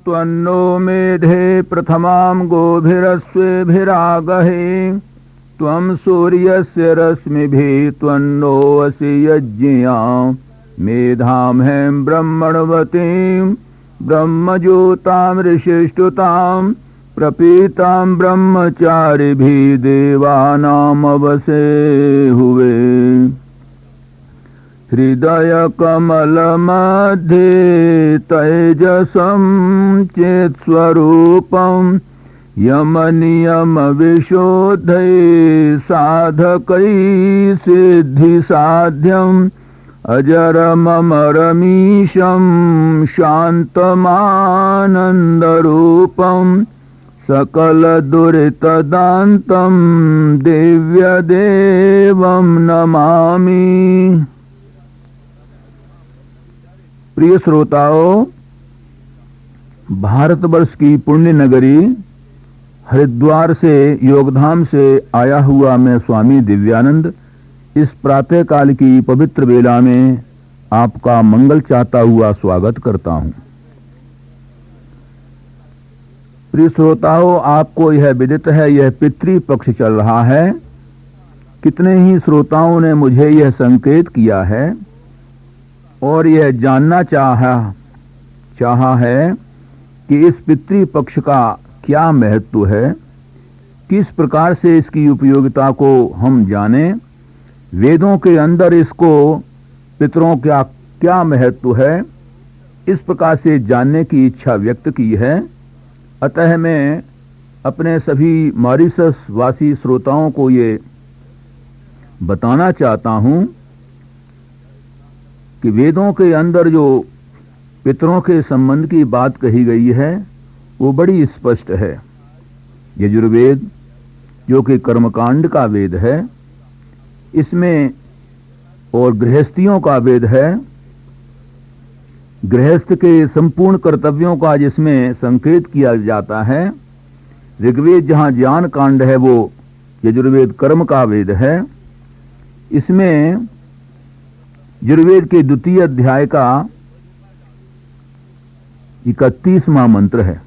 त्वन्नो मेधे प्रथमां गोभिरस्वेभिरागहे त्वं सूर्यस्य रश्मिभिः त्वन्नो असि यज्ञिया मेधां हें ब्रह्मणवतीं ब्रह्मज्योतां ऋषिष्टुतां प्रपीतां ब्रह्मचारिभिः देवानामवसे हुवे। हृदय कमल मध्ये तेजसं चेत्स्वरूपं यम नियम विशोधै साधकै सिद्धि साध्यम् अजरममरमीशं शान्तमानन्दरूपं सकल दुरितदान्तं दिव्यदेवं नमामि। प्रिय श्रोताओं, भारतवर्ष की पुण्य नगरी हरिद्वार से योगधाम से आया हुआ मैं स्वामी दिव्यानंद इस प्रातःकाल की पवित्र वेला में आपका मंगल चाहता हुआ स्वागत करता हूं। प्रिय श्रोताओं, आपको यह विदित है यह पितृ पक्ष चल रहा है। कितने ही श्रोताओं ने मुझे यह संकेत किया है और यह जानना चाहा है कि इस पितृ पक्ष का क्या महत्व है, किस प्रकार से इसकी उपयोगिता को हम जानें, वेदों के अंदर इसको पितरों का क्या महत्व है, इस प्रकार से जानने की इच्छा व्यक्त की है। अतः मैं अपने सभी मॉरिशस वासी श्रोताओं को ये बताना चाहता हूं कि वेदों के अंदर जो पितरों के संबंध की बात कही गई है वो बड़ी स्पष्ट है। यजुर्वेद जो कि कर्मकांड का वेद है, इसमें और गृहस्थियों का वेद है, गृहस्थ के संपूर्ण कर्तव्यों का जिसमें संकेत किया जाता है। ऋग्वेद जहां ज्ञान कांड है वो यजुर्वेद कर्म का वेद है। इसमें यजुर्वेद के द्वितीय अध्याय का 31वां मंत्र है।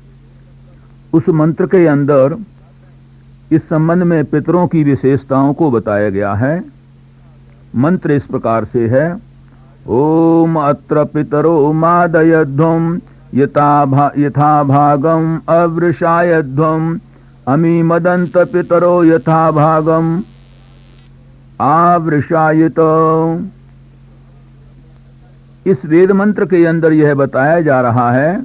उस मंत्र के अंदर इस संबंध में पितरों की विशेषताओं को बताया गया है। मंत्र इस प्रकार से है, ओम अत्र पितरो मादयध्वं यथा भागम अवृषायध्वं अमी मदंत पितरो यथा भागम आवृषायत। इस वेद मंत्र के अंदर यह बताया जा रहा है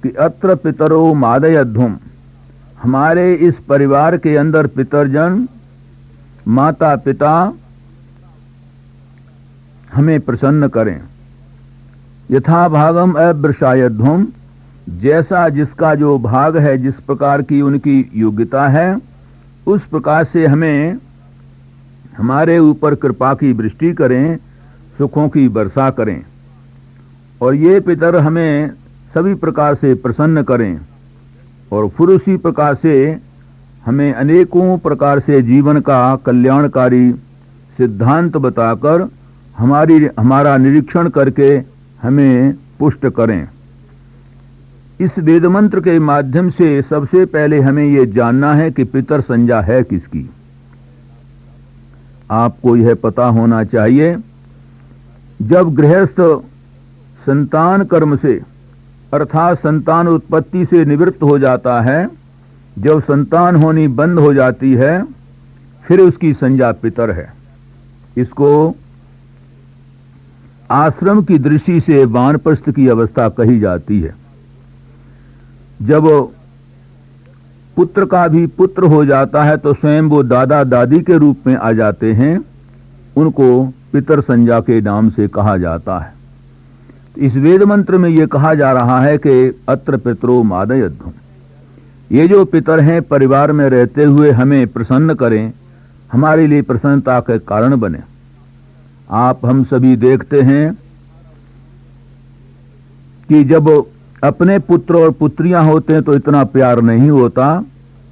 कि अत्र पितरो मादयध्वं, हमारे इस परिवार के अंदर पितरजन माता पिता हमें प्रसन्न करें। यथा भागम अवृषायध्वं, जैसा जिसका जो भाग है, जिस प्रकार की उनकी योग्यता है, उस प्रकार से हमें हमारे ऊपर कृपा की वृष्टि करें, सुखों की वर्षा करें और ये पितर हमें सभी प्रकार से प्रसन्न करें और फिर उसी प्रकार से हमें अनेकों प्रकार से जीवन का कल्याणकारी सिद्धांत बताकर हमारा निरीक्षण करके हमें पुष्ट करें। इस वेद मंत्र के माध्यम से सबसे पहले हमें यह जानना है कि पितर संज्ञा है किसकी। आपको यह पता होना चाहिए, जब गृहस्थ संतान कर्म से अर्थात संतान उत्पत्ति से निवृत्त हो जाता है, जब संतान होनी बंद हो जाती है, फिर उसकी संज्ञा पितर है। इसको आश्रम की दृष्टि से वानप्रस्थ की अवस्था कही जाती है। जब पुत्र का भी पुत्र हो जाता है तो स्वयं वो दादा दादी के रूप में आ जाते हैं, उनको पितर संज्ञा के नाम से कहा जाता है। इस वेद मंत्र में यह कहा जा रहा है कि अत्र पितरो मादयध्वं, ये जो पितर हैं परिवार में रहते हुए हमें प्रसन्न करें, हमारे लिए प्रसन्नता के कारण बने। आप हम सभी देखते हैं कि जब अपने पुत्र और पुत्रियां होते हैं तो इतना प्यार नहीं होता,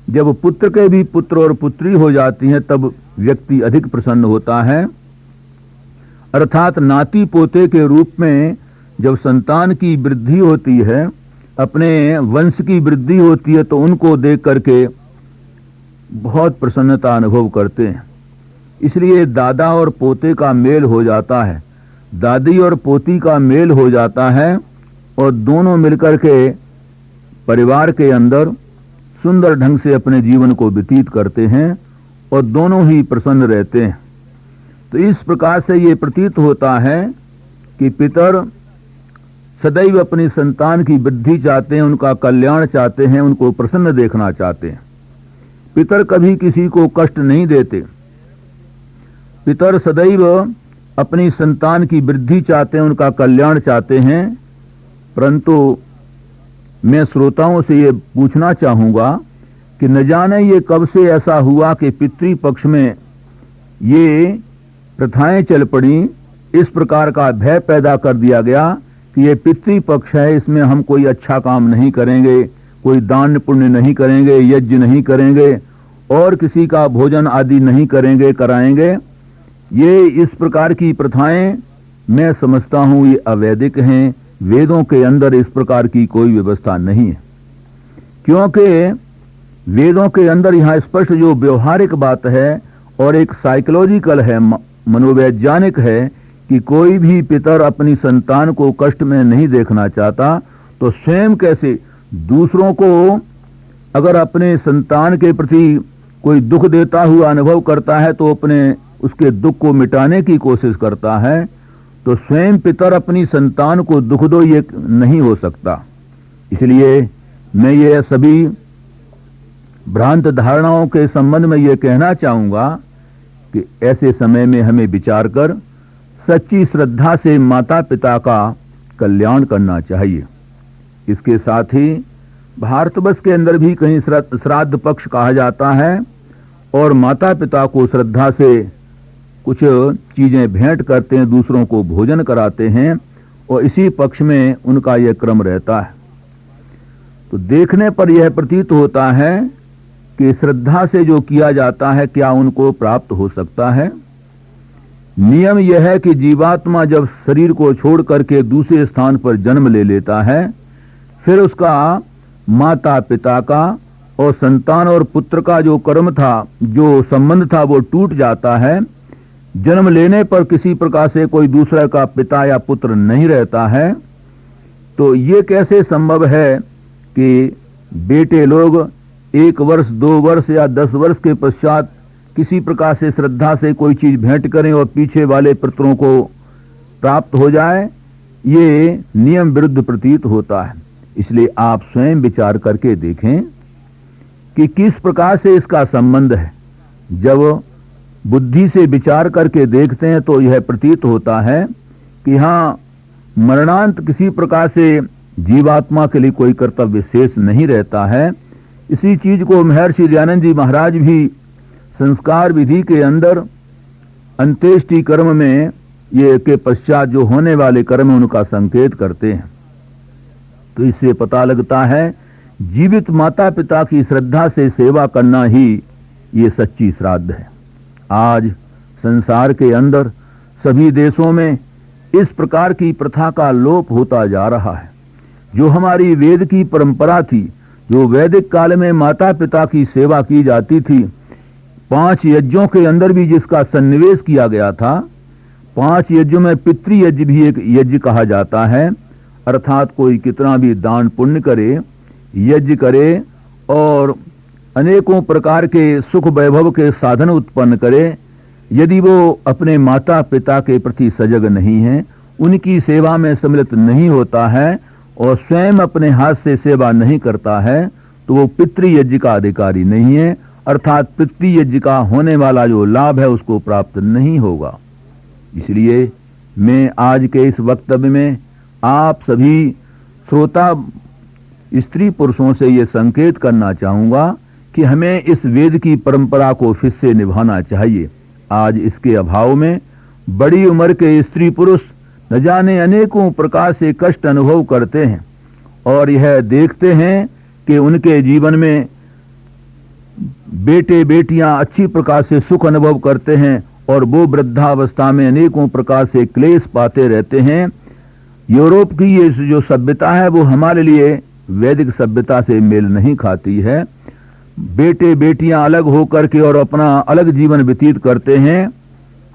जब पुत्र के भी पुत्र और पुत्री हो जाती हैं तब व्यक्ति अधिक प्रसन्न होता है। अर्थात नाती पोते के रूप में जब संतान की वृद्धि होती है अपने वंश की वृद्धि होती है तो उनको देख करके बहुत प्रसन्नता अनुभव करते हैं। इसलिए दादा और पोते का मेल हो जाता है, दादी और पोती का मेल हो जाता है और दोनों मिलकर के परिवार के अंदर सुंदर ढंग से अपने जीवन को व्यतीत करते हैं और दोनों ही प्रसन्न रहते हैं। तो इस प्रकार से ये प्रतीत होता है कि पितर सदैव अपनी संतान की वृद्धि चाहते हैं, उनका कल्याण चाहते हैं, उनको प्रसन्न देखना चाहते हैं। पितर कभी किसी को कष्ट नहीं देते। पितर सदैव अपनी संतान की वृद्धि चाहते हैं, उनका कल्याण चाहते हैं। परंतु मैं श्रोताओं से ये पूछना चाहूंगा कि न जाने ये कब से ऐसा हुआ कि पितृपक्ष में ये प्रथाएं चल पड़ी, इस प्रकार का भय पैदा कर दिया गया कि ये पितृपक्ष है, इसमें हम कोई अच्छा काम नहीं करेंगे, कोई दान पुण्य नहीं करेंगे, यज्ञ नहीं करेंगे और किसी का भोजन आदि नहीं करेंगे, कराएंगे। ये इस प्रकार की प्रथाएं मैं समझता हूं ये अवैदिक हैं। वेदों के अंदर इस प्रकार की कोई व्यवस्था नहीं है, क्योंकि वेदों के अंदर यहाँ स्पष्ट जो व्यवहारिक बात है और एक साइकोलॉजिकल है, मनोवैज्ञानिक है कि कोई भी पितर अपनी संतान को कष्ट में नहीं देखना चाहता, तो स्वयं कैसे दूसरों को अगर अपने संतान के प्रति कोई दुख देता हुआ अनुभव करता है तो अपने उसके दुख को मिटाने की कोशिश करता है, तो स्वयं पितर अपनी संतान को दुख दो ये नहीं हो सकता। इसलिए मैं ये सभी भ्रांत धारणाओं के संबंध में ये कहना चाहूंगा कि ऐसे समय में हमें विचार कर सच्ची श्रद्धा से माता पिता का कल्याण करना चाहिए। इसके साथ ही भारतवर्ष के अंदर भी कहीं श्राद्ध पक्ष कहा जाता है और माता पिता को श्रद्धा से कुछ चीजें भेंट करते हैं, दूसरों को भोजन कराते हैं और इसी पक्ष में उनका यह क्रम रहता है। तो देखने पर यह प्रतीत होता है कि श्रद्धा से जो किया जाता है क्या उनको प्राप्त हो सकता है। नियम यह है कि जीवात्मा जब शरीर को छोड़ करके दूसरे स्थान पर जन्म ले लेता है, फिर उसका माता पिता का और संतान और पुत्र का जो कर्म था, जो संबंध था, वो टूट जाता है। जन्म लेने पर किसी प्रकार से कोई दूसरा का पिता या पुत्र नहीं रहता है। तो ये कैसे संभव है कि बेटे लोग 1 वर्ष 2 वर्ष या 10 वर्ष के पश्चात किसी प्रकार से श्रद्धा से कोई चीज भेंट करें और पीछे वाले पितरों को प्राप्त हो जाए? ये नियम विरुद्ध प्रतीत होता है। इसलिए आप स्वयं विचार करके देखें कि किस प्रकार से इसका संबंध है। जब बुद्धि से विचार करके देखते हैं तो यह प्रतीत होता है कि हाँ, मरणांत किसी प्रकार से जीवात्मा के लिए कोई कर्तव्य शेष नहीं रहता है। इसी चीज को महर्षि दयानंद जी महाराज भी संस्कार विधि के अंदर अंत्येष्टि कर्म में ये के पश्चात जो होने वाले कर्म उनका संकेत करते हैं। तो इससे पता लगता है जीवित माता पिता की श्रद्धा से सेवा करना ही ये सच्ची श्राद्ध है। आज संसार के अंदर सभी देशों में इस प्रकार की प्रथा का लोप होता जा रहा है। जो हमारी वेद की परंपरा थी, जो वैदिक काल में माता पिता की सेवा की जाती थी, 5 यज्ञों के अंदर भी जिसका सन्निवेश किया गया था, 5 यज्ञों में पितृयज्ञ भी एक यज्ञ कहा जाता है। अर्थात कोई कितना भी दान पुण्य करे, यज्ञ करे और अनेकों प्रकार के सुख वैभव के साधन उत्पन्न करे, यदि वो अपने माता पिता के प्रति सजग नहीं है, उनकी सेवा में सम्मिलित नहीं होता है और स्वयं अपने हाथ से सेवा नहीं करता है, तो वो पितृयज्ञ का अधिकारी नहीं है। अर्थात पितृयज्ञ का होने वाला जो लाभ है उसको प्राप्त नहीं होगा। इसलिए मैं आज के इस वक्तव्य में आप सभी श्रोता स्त्री पुरुषों से ये संकेत करना चाहूंगा कि हमें इस वेद की परंपरा को फिर से निभाना चाहिए। आज इसके अभाव में बड़ी उम्र के स्त्री पुरुष न जाने अनेकों प्रकार से कष्ट अनुभव करते हैं और यह देखते हैं कि उनके जीवन में बेटे बेटियां अच्छी प्रकार से सुख अनुभव करते हैं और वो वृद्धावस्था में अनेकों प्रकार से क्लेश पाते रहते हैं। यूरोप की ये जो सभ्यता है वो हमारे लिए वैदिक सभ्यता से मेल नहीं खाती है। बेटे बेटियां अलग होकर के और अपना अलग जीवन व्यतीत करते हैं।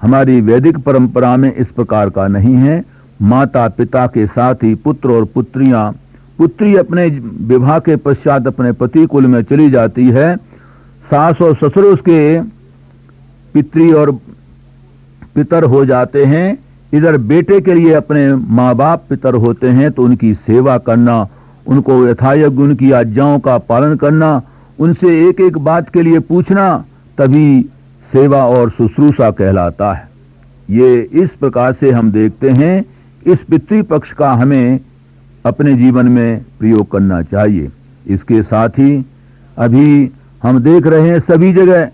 हमारी वैदिक परंपरा में इस प्रकार का नहीं है। माता पिता के साथ ही पुत्र और पुत्रियां, पुत्री अपने विवाह के पश्चात अपने पति कुल में चली जाती है, सास और ससुर उसके पितृ और पितर हो जाते हैं। इधर बेटे के लिए अपने माँ बाप पितर होते हैं, तो उनकी सेवा करना, उनको यथायोग्य उनकी आज्ञाओं का पालन करना, उनसे एक एक बात के लिए पूछना, तभी सेवा और शुश्रूषा कहलाता है। ये इस प्रकार से हम देखते हैं। इस पितृपक्ष का हमें अपने जीवन में प्रयोग करना चाहिए। इसके साथ ही अभी हम देख रहे हैं सभी जगह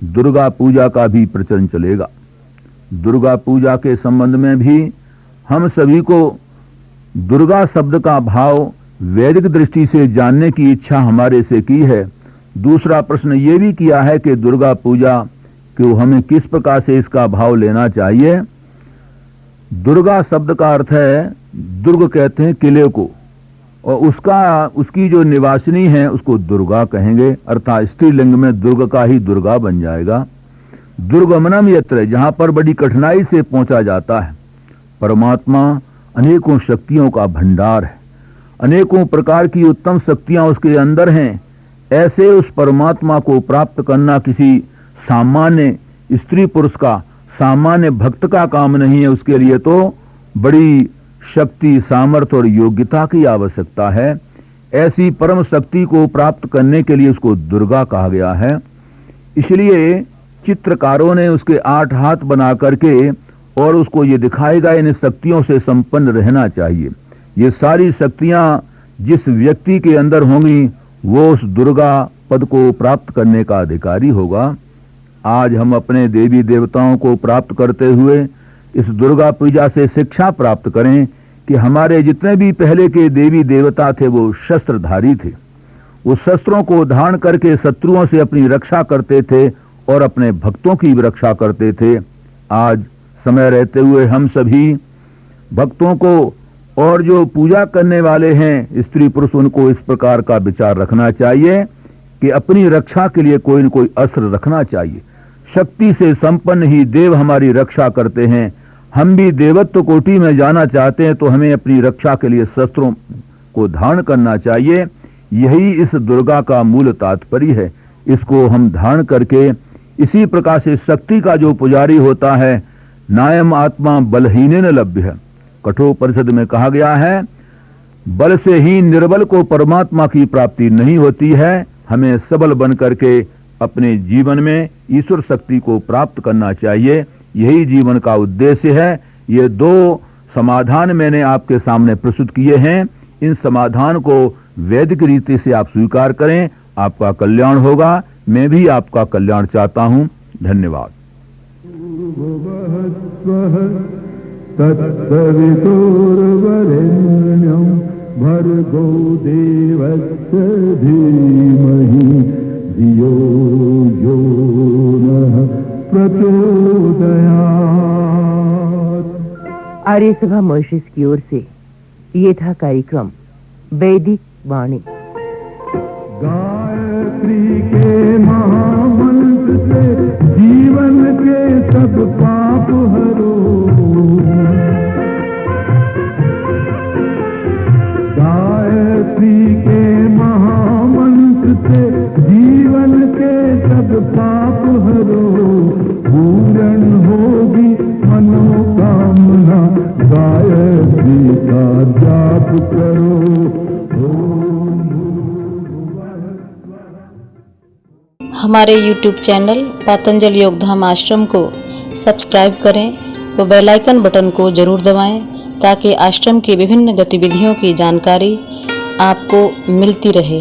दुर्गा पूजा का भी प्रचलन चलेगा। दुर्गा पूजा के संबंध में भी हम सभी को दुर्गा शब्द का भाव वैदिक दृष्टि से जानने की इच्छा हमारे से की है। दूसरा प्रश्न ये भी किया है कि दुर्गा पूजा को हमें किस प्रकार से इसका भाव लेना चाहिए। दुर्गा शब्द का अर्थ है, दुर्ग कहते हैं किले को, और उसकी जो निवासिनी है उसको दुर्गा कहेंगे, अर्थात स्त्रीलिंग में दुर्ग का ही दुर्गा बन जाएगा। दुर्गमनम यत्र, जहां पर बड़ी कठिनाई से पहुंचा जाता है। परमात्मा अनेकों शक्तियों का भंडार है, अनेकों प्रकार की उत्तम शक्तियां उसके अंदर हैं। ऐसे उस परमात्मा को प्राप्त करना किसी सामान्य स्त्री पुरुष का, सामान्य भक्त का काम नहीं है। उसके लिए तो बड़ी शक्ति, सामर्थ्य और योग्यता की आवश्यकता है। ऐसी परम शक्ति को प्राप्त करने के लिए उसको दुर्गा कहा गया है। इसलिए चित्रकारों ने उसके 8 हाथ बना करके और उसको ये दिखाएगा इन शक्तियों से संपन्न रहना चाहिए। ये सारी शक्तियां जिस व्यक्ति के अंदर होंगी वो उस दुर्गा पद को प्राप्त करने का अधिकारी होगा। आज हम अपने देवी देवताओं को प्राप्त करते हुए इस दुर्गा पूजा से शिक्षा प्राप्त करें कि हमारे जितने भी पहले के देवी देवता थे वो शस्त्रधारी थे। वो शस्त्रों को धारण करके शत्रुओं से अपनी रक्षा करते थे और अपने भक्तों की भी रक्षा करते थे। आज समय रहते हुए हम सभी भक्तों को और जो पूजा करने वाले हैं स्त्री पुरुष, उनको इस प्रकार का विचार रखना चाहिए कि अपनी रक्षा के लिए कोई न कोई अस्त्र रखना चाहिए। शक्ति से संपन्न ही देव हमारी रक्षा करते हैं। हम भी देवत्व कोटि में जाना चाहते हैं तो हमें अपनी रक्षा के लिए शस्त्रों को धारण करना चाहिए। यही इस दुर्गा का मूल तात्पर्य है। इसको हम धारण करके इसी प्रकार से शक्ति का जो पुजारी होता है, नायम आत्मा बलहीनेन लभ्य, कठोपनिषद में कहा गया है, बल से ही निर्बल को परमात्मा की प्राप्ति नहीं होती है। हमें सबल बन करके अपने जीवन में ईश्वर शक्ति को प्राप्त करना चाहिए। यही जीवन का उद्देश्य है। ये 2 समाधान मैंने आपके सामने प्रस्तुत किए हैं। इन समाधान को वैदिक रीति से आप स्वीकार करें, आपका कल्याण होगा। मैं भी आपका कल्याण चाहता हूं। धन्यवाद। भर्गो देवस्य धीमहि धियो यो नः प्रचोदयात्। आर्य सभा मॉरिशस की ओर से ये था कार्यक्रम वैदिक वाणी। गायत्री के महामंत्र से जीवन के सब पाप हरो। गायत्री के महामंत्र से जीवन के सब पाप हरो। पूर्ण होगी मनोकामना, गायत्री का जाप करो। हमारे YouTube चैनल पतंजल योगधाम आश्रम को सब्सक्राइब करें व बेल आइकन बटन को जरूर दबाएं ताकि आश्रम की विभिन्न गतिविधियों की जानकारी आपको मिलती रहे।